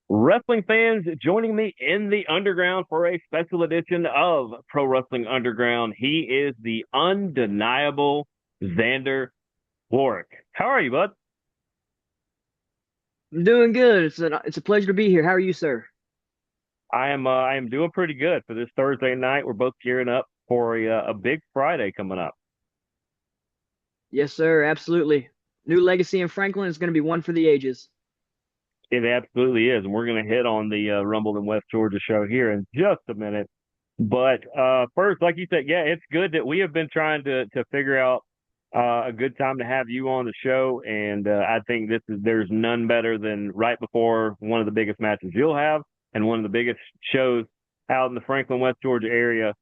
Wrestling fans joining me in the underground for a special edition of Pro Wrestling Underground. He is the undeniable Zander Whoric. How are you, bud? I'm doing good. It's a pleasure to be here. How are you, sir? I am doing pretty good for this Thursday night. We're both gearing up for a big Friday coming up. Yes, sir. Absolutely. New legacy in Franklin is going to be one for the ages. It absolutely is, and we're going to hit on the Rumble in West Georgia show here in just a minute. But first, like you said, yeah, it's good that we have been trying to figure out a good time to have you on the show, and I think there's none better than right before one of the biggest matches you'll have, and one of the biggest shows out in the Franklin, West Georgia area.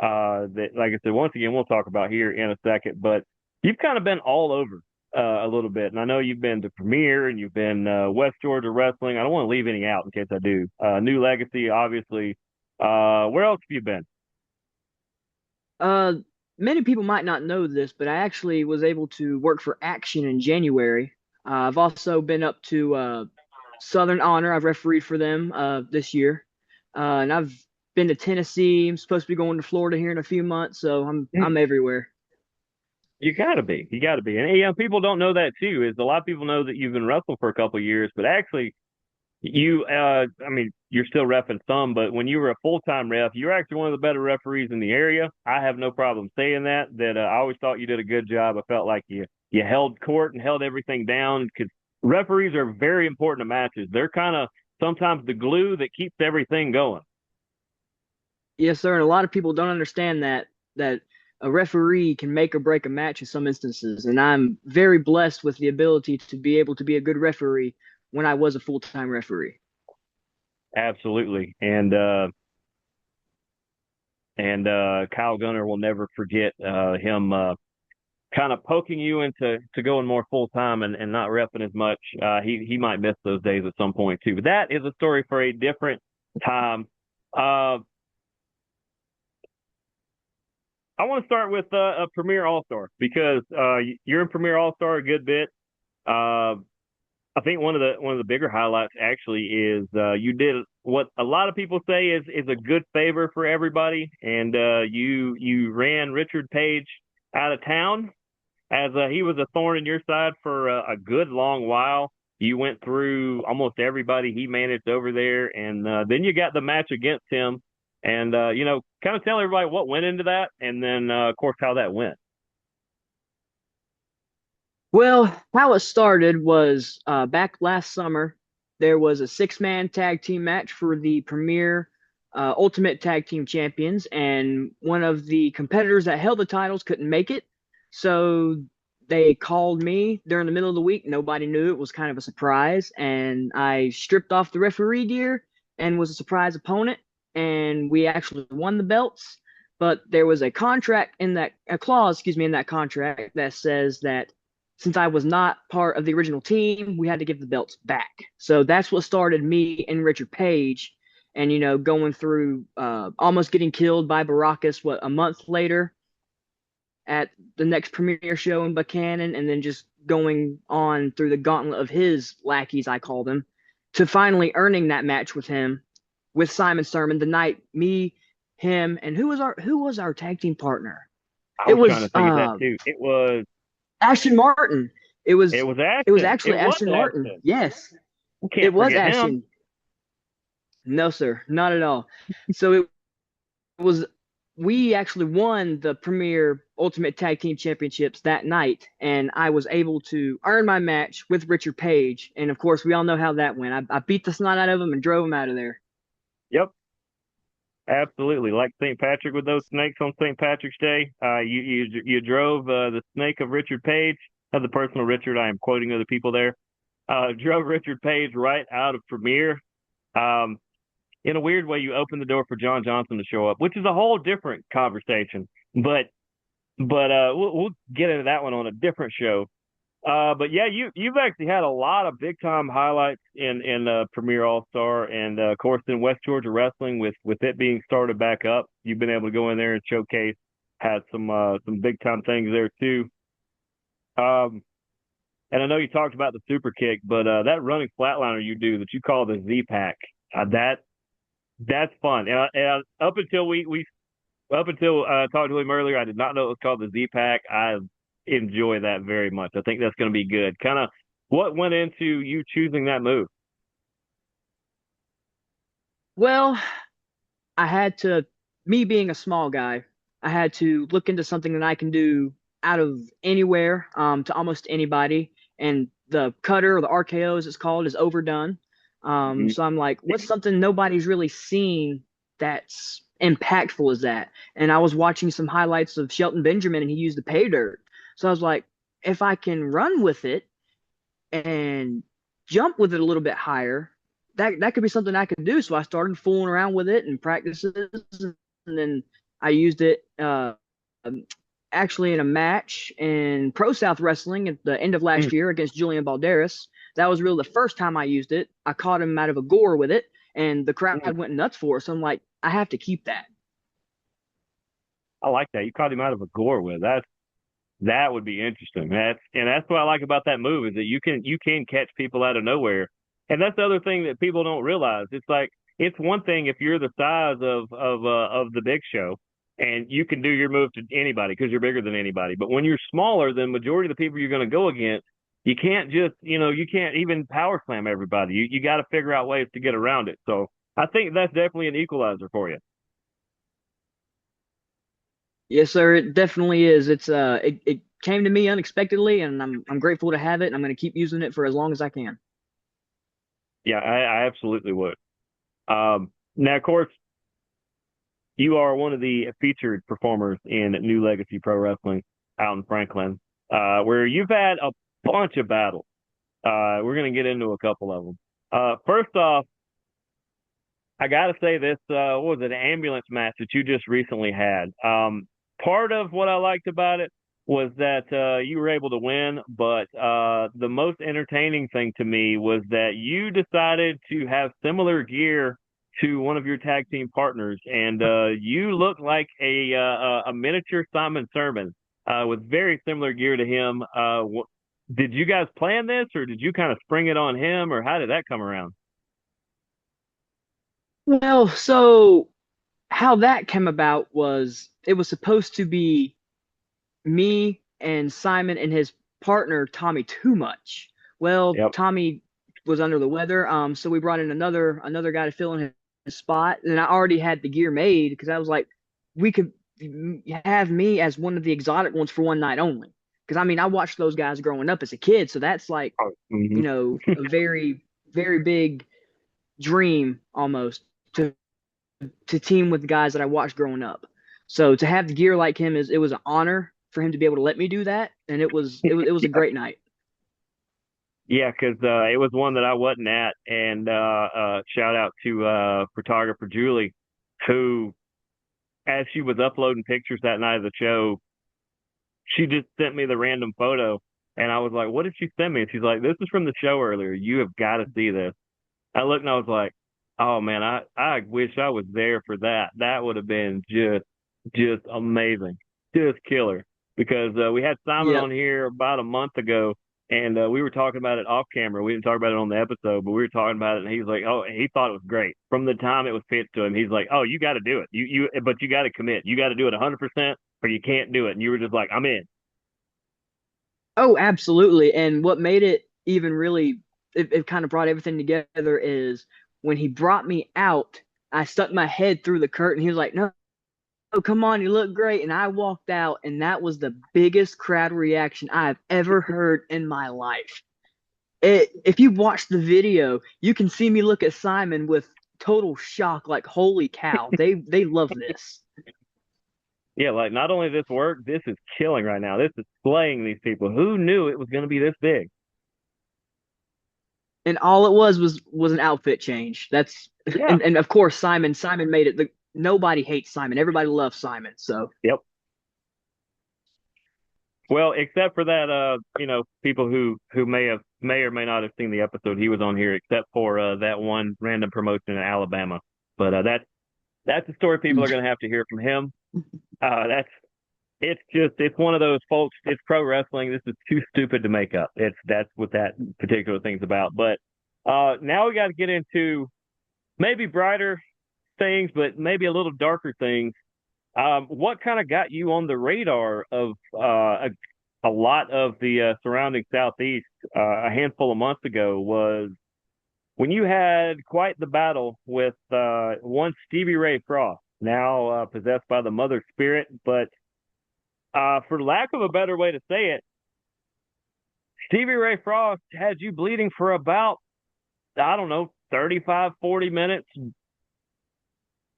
That, like I said, once again, we'll talk about here in a second. But you've kind of been all over a little bit, and I know you've been to Premier and you've been West Georgia Wrestling. I don't want to leave any out in case I do. New Legacy, obviously. Where else have you been? Uh, Many people might not know this, but I actually was able to work for Action in January. I've also been up to Southern Honor. I've refereed for them this year, and I've been to Tennessee. I'm supposed to be going to Florida here in a few months, so I'm everywhere. You gotta be. You gotta be. And people don't know that too, is a lot of people know that you've been wrestling for a couple of years, but actually I mean, you're still refing some, but when you were a full-time ref, you're actually one of the better referees in the area. I have no problem saying that I always thought you did a good job. I felt like you held court and held everything down because referees are very important to matches. They're kind of sometimes the glue that keeps everything going. Yes, sir. And a lot of people don't understand that a referee can make or break a match in some instances. And I'm very blessed with the ability to be able to be a good referee when I was a full-time referee. Absolutely. And Kyle Gunner will never forget him kind of poking you into going more full time and not repping as much. He might miss those days at some point too. But that is a story for a different time. Uh, I want to start with a Premier All Star because you're in Premier All Star a good bit. Uh, I think one of the bigger highlights actually is you did what a lot of people say is a good favor for everybody, and you ran Richard Page out of town as he was a thorn in your side for a good long while. You went through almost everybody he managed over there, and then you got the match against him, and kind of tell everybody what went into that, and then of course how that went. Well, how it started was back last summer. There was a six-man tag team match for the Premier Ultimate Tag Team Champions, and one of the competitors that held the titles couldn't make it. So they called me during the middle of the week. Nobody knew. It was kind of a surprise. And I stripped off the referee gear and was a surprise opponent. And we actually won the belts. But there was a contract in that, a clause, excuse me, in that contract that says that since I was not part of the original team, we had to give the belts back. So that's what started me and Richard Page, and going through almost getting killed by Baracus. What, a month later at the next premiere show in Buchanan, and then just going on through the gauntlet of his lackeys, I call them, to finally earning that match with him, with Simon Sermon, the night me, him, and who was our tag team partner? I It was trying was to think of that too. Ashton Martin. It It was was it was Ashton. It actually was Ashton Martin. Ashton. Yes, We it can't was forget him. Ashton. No, sir, not at all. So it was we actually won the Premier Ultimate Tag Team Championships that night, and I was able to earn my match with Richard Page. And of course, we all know how that went. I beat the snot out of him and drove him out of there. Yep, absolutely. Like St. Patrick with those snakes on St. Patrick's Day. You drove the snake of Richard Page, of the personal Richard. I am quoting other people there. Drove Richard Page right out of Premier. Um, in a weird way, you opened the door for John Johnson to show up, which is a whole different conversation. But we'll get into that one on a different show. But yeah, you've actually had a lot of big time highlights in Premier All Star, and of course in West Georgia Wrestling with it being started back up, you've been able to go in there and showcase. Had some big time things there too. Um, and I know you talked about the super kick, but that running flatliner you do that you call the Z pack, that's fun. Up until we up until I talked to him earlier, I did not know it was called the Z pack. I enjoy that very much. I think that's going to be good. Kind of what went into you choosing that move? Well, I had to, me being a small guy, I had to look into something that I can do out of anywhere, to almost anybody. And the cutter or the RKO, as it's called, is overdone. Mhm. So I'm like, what's something nobody's really seen that's impactful as that? And I was watching some highlights of Shelton Benjamin, and he used the pay dirt. So I was like, if I can run with it and jump with it a little bit higher, that could be something I could do. So I started fooling around with it and practices, and then I used it actually in a match in Pro South Wrestling at the end of last year against Julian Balderas. That was really the first time I used it. I caught him out of a gore with it, and the crowd went nuts for it. So I'm like, I have to keep that. I like that. You caught him out of a gore with that would be interesting. That's what I like about that move is that you can catch people out of nowhere, and that's the other thing that people don't realize. It's like it's one thing if you're the size of the Big Show, and you can do your move to anybody because you're bigger than anybody. But when you're smaller than majority of the people you're going to go against, you can't just you can't even power slam everybody. You got to figure out ways to get around it. So I think that's definitely an equalizer for you. Yes, sir. It definitely is. It came to me unexpectedly, and I'm grateful to have it. And I'm going to keep using it for as long as I can. Yeah, I absolutely would. Now, of course, you are one of the featured performers in New Legacy Pro Wrestling out in Franklin, where you've had a bunch of battles. We're going to get into a couple of them. First off, I got to say this, what was it, an ambulance match that you just recently had. Part of what I liked about it was that you were able to win, but the most entertaining thing to me was that you decided to have similar gear to one of your tag team partners, and you look like a miniature Simon Sermon with very similar gear to him. Did you guys plan this, or did you kind of spring it on him, or how did that come around? Well, so how that came about was it was supposed to be me and Simon and his partner Tommy Too Much. Well, Yep. Tommy was under the weather, so we brought in another guy to fill in his spot, and I already had the gear made because I was like, we could have me as one of the exotic ones for one night only. Because I mean, I watched those guys growing up as a kid, so that's like Oh, hmm. a very big dream almost to team with the guys that I watched growing up. So to have the gear like him is it was an honor for him to be able to let me do that, and it was a great night. Yeah, because it was one that I wasn't at, and shout out to photographer Julie, who, as she was uploading pictures that night of the show, she just sent me the random photo, and I was like, "What did she send me?" And she's like, "This is from the show earlier. You have got to see this." I looked and I was like, "Oh man, I wish I was there for that. That would have been just amazing, just killer." Because we had Simon Yep. on here about a month ago, and we were talking about it off camera. We didn't talk about it on the episode, but we were talking about it, and he was like, "Oh, he thought it was great from the time it was pitched to him." He's like, "Oh, you got to do it. But you got to commit. You got to do it 100%, or you can't do it." And you were just like, "I'm in." Oh, absolutely. And what made it even really it kind of brought everything together is when he brought me out, I stuck my head through the curtain. He was like, "No, no, come on, you look great." And I walked out, and that was the biggest crowd reaction I've ever heard in my life. If you watch the video, you can see me look at Simon with total shock, like, "Holy cow, they love this." Yeah, like not only this work, this is killing right now. This is slaying these people. Who knew it was going to be this big? And all it was an outfit change. That's Yeah. and of course Simon made it. Nobody hates Simon. Everybody loves Simon. So Yep. Well, except for that, people who may or may not have seen the episode he was on here, except for that one random promotion in Alabama. But that's the story people are going to have to hear from him. That's it's one of those folks. It's pro wrestling. This is too stupid to make up. That's what that particular thing's about. But now we got to get into maybe brighter things, but maybe a little darker things. What kind of got you on the radar of a lot of the surrounding Southeast a handful of months ago was when you had quite the battle with one Stevie Ray Frost, now possessed by the Mother Spirit, but for lack of a better way to say it, Stevie Ray Frost had you bleeding for about, I don't know, 35, 40 minutes,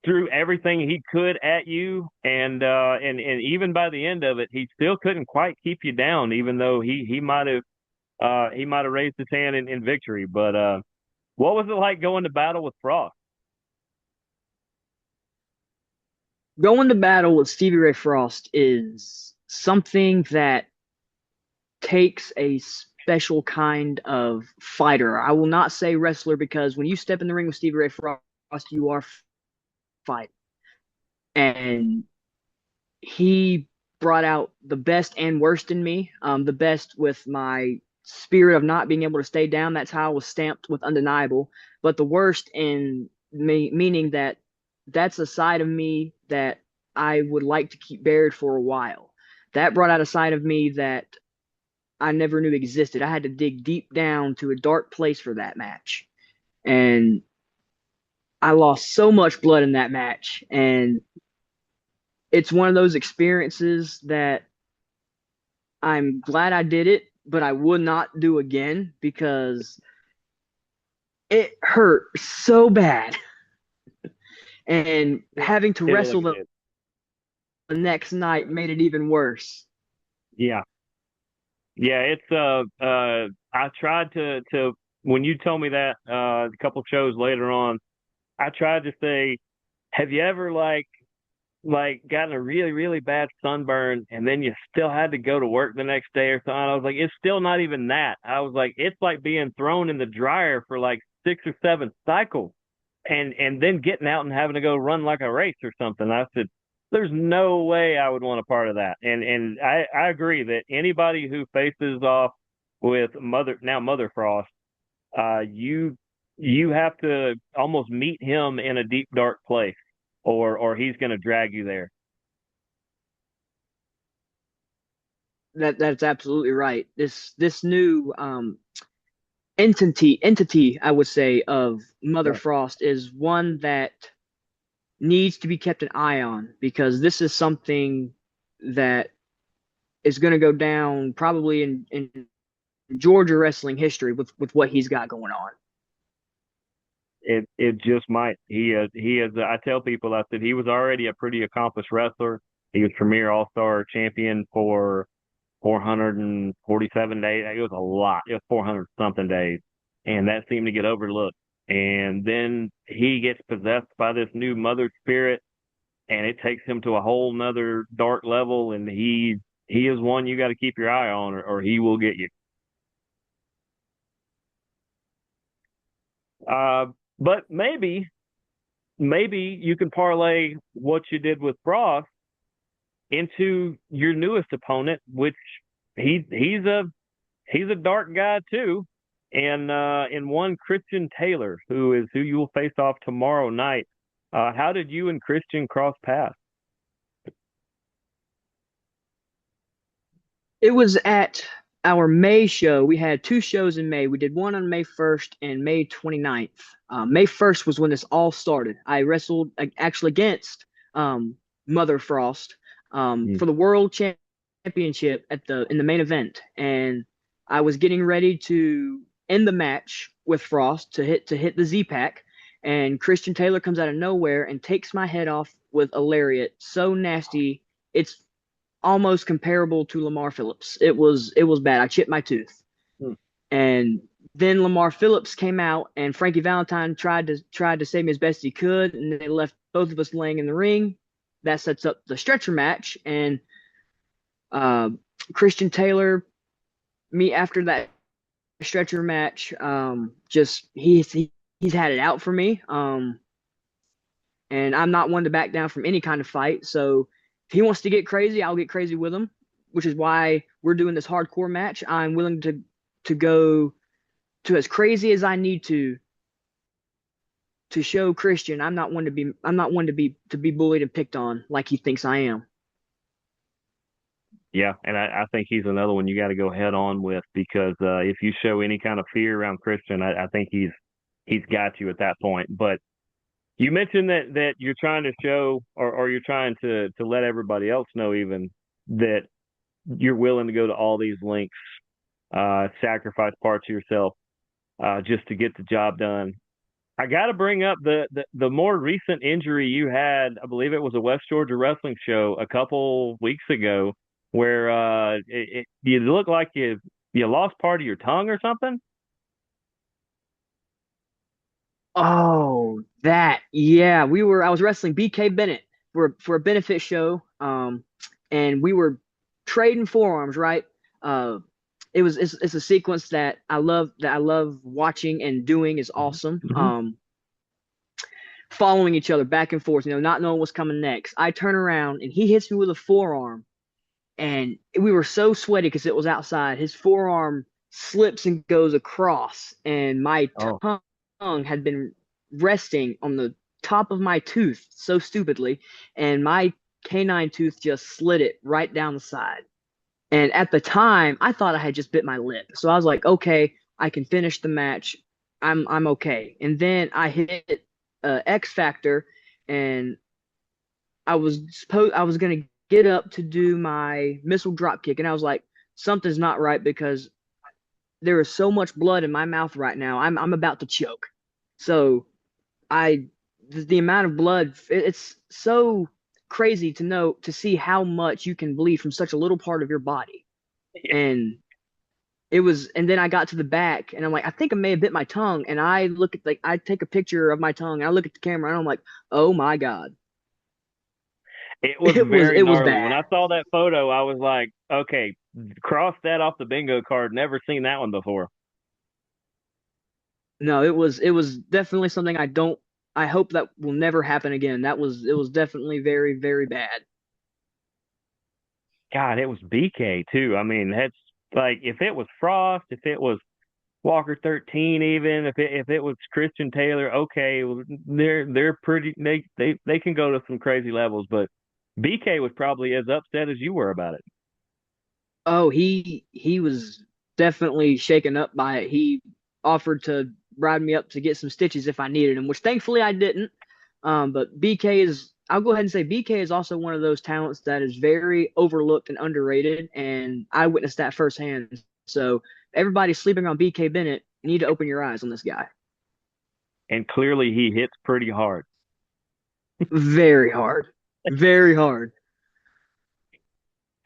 threw everything he could at you, and even by the end of it, he still couldn't quite keep you down, even though he might have raised his hand in victory. But what was it like going to battle with Frost? Going to battle with Stevie Ray Frost is something that takes a special kind of fighter. I will not say wrestler because when you step in the ring with Stevie Ray Frost, you are fighting. And he brought out the best and worst in me. The best with my spirit of not being able to stay down. That's how I was stamped with undeniable. But the worst in me, meaning that that's a side of me that I would like to keep buried for a while. That brought out a side of me that I never knew existed. I had to dig deep down to a dark place for that match. And I lost so much blood in that match. And it's one of those experiences that I'm glad I did it, but I would not do again because it hurt so bad. And It, having to it really wrestle did. the next night made it even worse. Yeah, yeah. It's I tried to when you told me that a couple shows later on, I tried to say, have you ever gotten a really really bad sunburn and then you still had to go to work the next day or something? I was like, it's still not even that. I was like, it's like being thrown in the dryer for like 6 or 7 cycles and then getting out and having to go run like a race or something. I said, there's no way I would want a part of that. And I agree that anybody who faces off with Mother Frost, you have to almost meet him in a deep dark place, or he's going to drag you there. That's absolutely right. This new entity I would say of Mother Yeah. Frost is one that needs to be kept an eye on because this is something that is going to go down probably in Georgia wrestling history with what he's got going on. It just might. He is. I tell people, I said he was already a pretty accomplished wrestler. He was Premier All Star champion for 447 days. It was a lot. It was 400 something days, and that seemed to get overlooked. And then he gets possessed by this new mother spirit, and it takes him to a whole nother dark level. And he is one you got to keep your eye on, or he will get you. Uh, but maybe you can parlay what you did with Frost into your newest opponent, which he's a dark guy too, and in one Christian Taylor, who you will face off tomorrow night. How did you and Christian cross paths? It was at our May show. We had two shows in May. We did one on May 1st and May 29th. May 1st was when this all started. I wrestled actually against Mother Frost Mm. for the World Championship in the main event, and I was getting ready to end the match with Frost to hit the Z Pack, and Christian Taylor comes out of nowhere and takes my head off with a lariat so nasty. It's almost comparable to Lamar Phillips. It was bad. I chipped my tooth. Mm. And then Lamar Phillips came out and Frankie Valentine tried to save me as best he could, and they left both of us laying in the ring. That sets up the stretcher match, and uh, Christian Taylor, me after that stretcher match, just he's had it out for me. And I'm not one to back down from any kind of fight, so If he wants to get crazy, I'll get crazy with him, which is why we're doing this hardcore match. I'm willing to go to as crazy as I need to show Christian I'm not one to be bullied and picked on like he thinks I am. Yeah, and I think he's another one you got to go head on with because if you show any kind of fear around Christian, I think he's got you at that point. But you mentioned that you're trying to show or you're trying to let everybody else know even that you're willing to go to all these lengths, sacrifice parts of yourself just to get the job done. I got to bring up the more recent injury you had. I believe it was a West Georgia wrestling show a couple weeks ago, where you look like you lost part of your tongue or something. Oh, that. Yeah, I was wrestling BK Bennett for a benefit show. And we were trading forearms, right? Uh it's a sequence that I love watching and doing is awesome. Mm-hmm. Following each other back and forth, not knowing what's coming next. I turn around and he hits me with a forearm, and we were so sweaty because it was outside. His forearm slips and goes across, and my Oh, tongue had been resting on the top of my tooth so stupidly, and my canine tooth just slid it right down the side. And at the time, I thought I had just bit my lip, so I was like, okay, I can finish the match. I'm okay. And then I hit X Factor, and I was gonna get up to do my missile drop kick, and I was like, something's not right because there is so much blood in my mouth right now. I'm about to choke. So I the amount of blood, it's so crazy to see how much you can bleed from such a little part of your body. And and then I got to the back and I'm like, I think I may have bit my tongue. And I look at, like, I take a picture of my tongue and I look at the camera and I'm like, oh my God. it was very It was gnarly. When bad. I saw that photo, I was like, okay, cross that off the bingo card. Never seen that one before. No, it was definitely something I hope that will never happen again. It was definitely very, very bad. God, it was BK too. I mean, that's like if it was Frost, if it was Walker 13, even if it was Christian Taylor, okay, well, they're pretty they can go to some crazy levels, but BK was probably as upset as you were about it. Oh, he was definitely shaken up by it. He offered to ride me up to get some stitches if I needed them, which thankfully I didn't. But I'll go ahead and say BK is also one of those talents that is very overlooked and underrated, and I witnessed that firsthand. So everybody sleeping on BK Bennett, you need to open your eyes on this guy. And clearly he hits pretty hard. Very hard, very hard.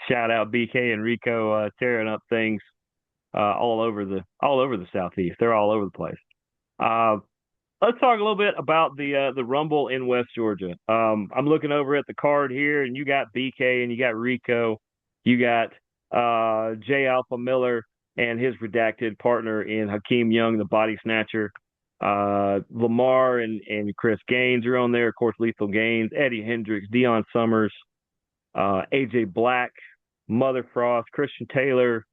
Shout out BK and Rico tearing up things all over the southeast. They're all over the place. Uh, let's talk a little bit about the Rumble in West Georgia. I'm looking over at the card here, and you got BK and you got Rico, you got J Alpha Miller and his redacted partner in Hakeem Young, the Body Snatcher. Lamar and Chris Gaines are on there. Of course, Lethal Gaines, Eddie Hendricks, Dion Summers, AJ Black, Mother Frost, Christian Taylor,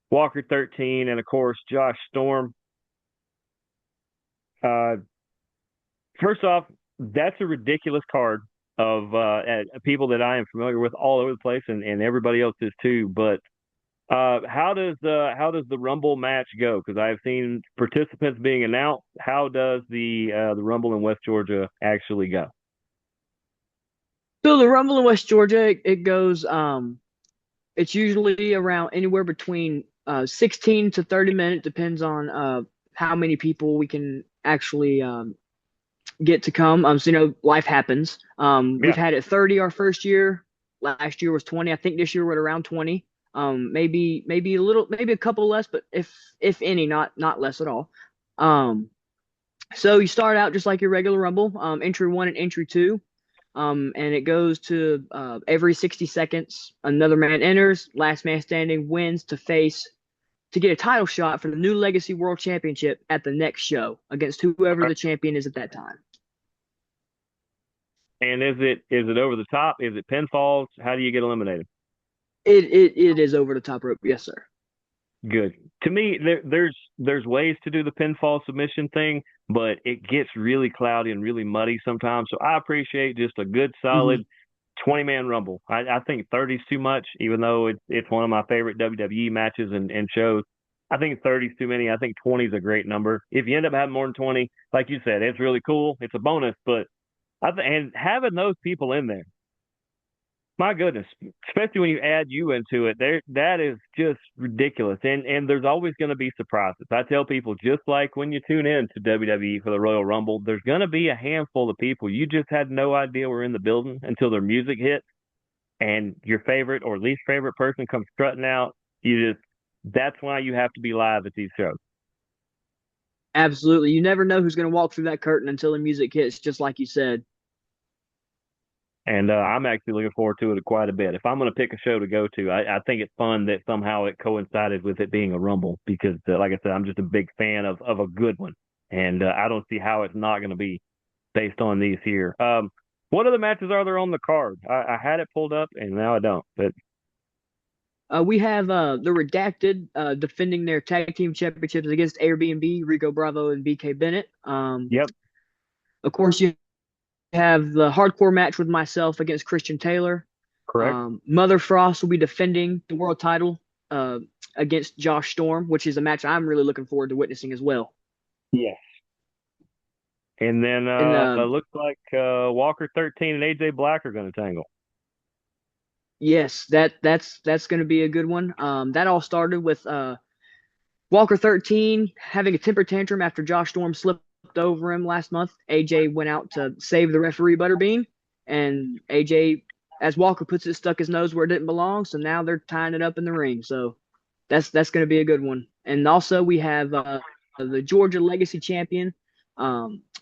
Walker 13, and of course Josh Storm. Uh, First off, that's a ridiculous card of people that I am familiar with all over the place, and everybody else is too. But how does the Rumble match go? Because I've seen participants being announced. How does the Rumble in West Georgia actually go? So the Rumble in West Georgia, it goes. It's usually around anywhere between 16 to 30 minutes, depends on how many people we can actually get to come. So life happens. We've Yeah, had it 30 our first year. Last year was 20. I think this year we're at around 20. Maybe a little, maybe a couple less, but if any, not less at all. Um, so you start out just like your regular Rumble, entry one and entry two. And it goes to every 60 seconds, another man enters, last man standing wins to get a title shot for the new Legacy World Championship at the next show against whoever the champion is at that time. And is it over the top? Is it pinfalls? How do you get eliminated? It is over the top rope. Yes, sir. Good. To me, there's ways to do the pinfall submission thing, but it gets really cloudy and really muddy sometimes. So I appreciate just a good Hmm. solid 20-man rumble. I think 30 is too much, even though it's one of my favorite WWE matches and shows. I think 30 is too many. I think 20 is a great number. If you end up having more than 20, like you said, it's really cool. It's a bonus, but and having those people in there, my goodness, especially when you add you into it, there that is just ridiculous. And there's always going to be surprises. I tell people, just like when you tune in to WWE for the Royal Rumble, there's going to be a handful of people you just had no idea were in the building until their music hit, and your favorite or least favorite person comes strutting out. You just That's why you have to be live at these shows. Absolutely. You never know who's going to walk through that curtain until the music hits, just like you said. And I'm actually looking forward to it quite a bit. If I'm going to pick a show to go to, I think it's fun that somehow it coincided with it being a Rumble because, like I said, I'm just a big fan of a good one. And I don't see how it's not going to be based on these here. What other matches are there on the card? I had it pulled up and now I don't. But We have the Redacted defending their tag team championships against Airbnb, Rico Bravo, and BK Bennett. yep, Of course, you have the hardcore match with myself against Christian Taylor. correct. Mother Frost will be defending the world title uh, against Josh Storm, which is a match I'm really looking forward to witnessing as well. Yes. And then And it looks like Walker 13 and AJ Black are going to tangle. yes, that's going to be a good one. That all started with Walker 13 having a temper tantrum after Josh Storm slipped over him last month. AJ went out to save the referee Butterbean, and AJ, as Walker puts it, stuck his nose where it didn't belong. So now they're tying it up in the ring. So that's going to be a good one. And also we have the Georgia Legacy champion,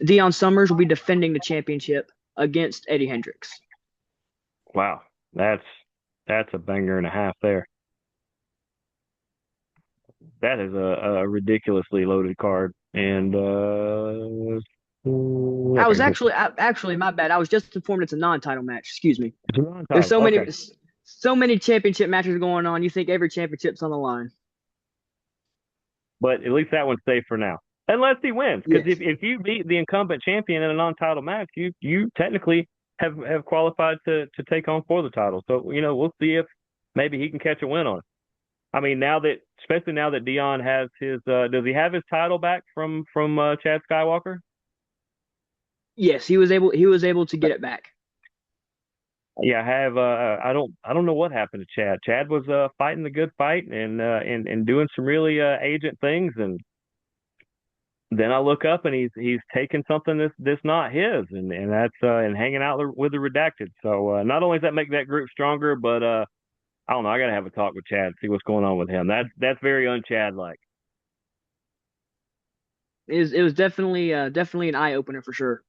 Dion Summers will be defending the championship against Eddie Hendricks. Wow, that's that's a banger and a half there. That is a ridiculously loaded card. And I was okay, actually my bad. I was just informed it's a non-title match. Excuse me. it's a There's non-title. so Okay, many championship matches going on. You think every championship's on the line? but at least that one's safe for now, unless he wins. Because Yes. if you beat the incumbent champion in a non-title match, you technically have qualified to take on for the title. So we'll see if maybe he can catch a win on it. I mean, especially now that Dion has his, does he have his title back from Chad Skywalker? Yes, he was able to get it back. Yeah, I have. I don't know what happened to Chad. Chad was fighting the good fight and doing some really agent things, and then I look up and he's taking something that's not his, and that's and hanging out with the redacted. So not only does that make that group stronger, but I don't know. I got to have a talk with Chad, see what's going on with him. That's very un-Chad like. It was definitely an eye opener for sure.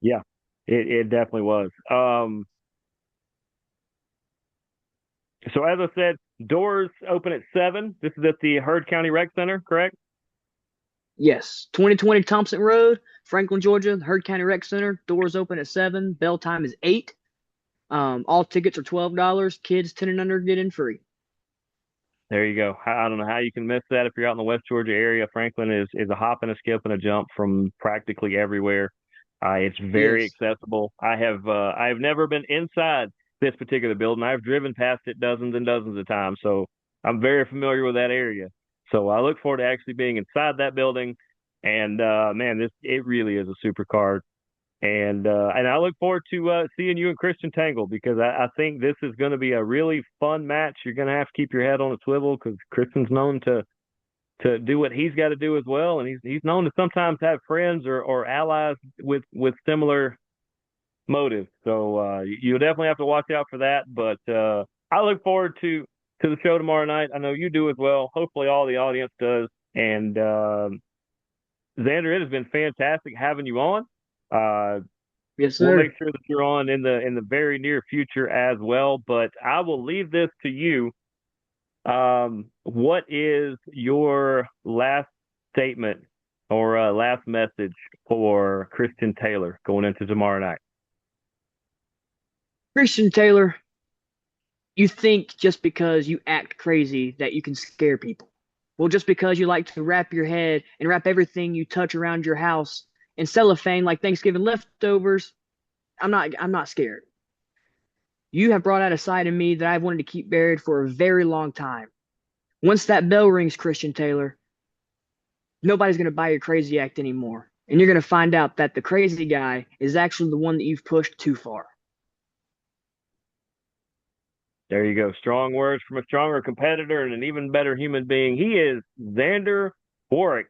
Yeah, it definitely was. So as I said, doors open at 7. This is at the Heard County Rec Center, correct? Yes, 2020 Thompson Road, Franklin, Georgia, Heard County Rec Center. Doors open at 7. Bell time is 8. All tickets are $12. Kids 10 and under get in free. There you go. I don't know how you can miss that if you're out in the West Georgia area. Franklin is a hop and a skip and a jump from practically everywhere. It's very Yes. accessible. I have never been inside this particular building. I've driven past it dozens and dozens of times, so I'm very familiar with that area. So I look forward to actually being inside that building. And man, this it really is a super card. And I look forward to seeing you and Christian Tangle because I think this is going to be a really fun match. You're going to have to keep your head on a swivel because Christian's known to do what he's got to do as well, and he's known to sometimes have friends or allies with similar motives. So you'll definitely have to watch out for that. But I look forward to the show tomorrow night. I know you do as well. Hopefully, all the audience does. And Xander, it has been fantastic having you on. Uh, Yes, We'll make sir. sure that you're on in the very near future as well. But I will leave this to you. What is your last statement or last message for Christian Taylor going into tomorrow night? Christian Taylor, you think just because you act crazy that you can scare people. Well, just because you like to wrap your head and wrap everything you touch around your house in cellophane like Thanksgiving leftovers, I'm not scared. You have brought out a side of me that I've wanted to keep buried for a very long time. Once that bell rings, Christian Taylor, nobody's going to buy your crazy act anymore. And you're going to find out that the crazy guy is actually the one that you've pushed too far. There you go. Strong words from a stronger competitor and an even better human being. He is Zander Whoric.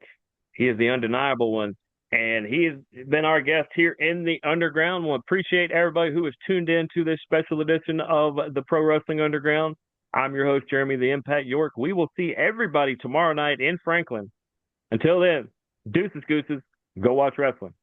He is the undeniable one. And he has been our guest here in the Underground. We'll appreciate everybody who has tuned in to this special edition of the Pro Wrestling Underground. I'm your host, Jeremy the Impact York. We will see everybody tomorrow night in Franklin. Until then, deuces, gooses, go watch wrestling.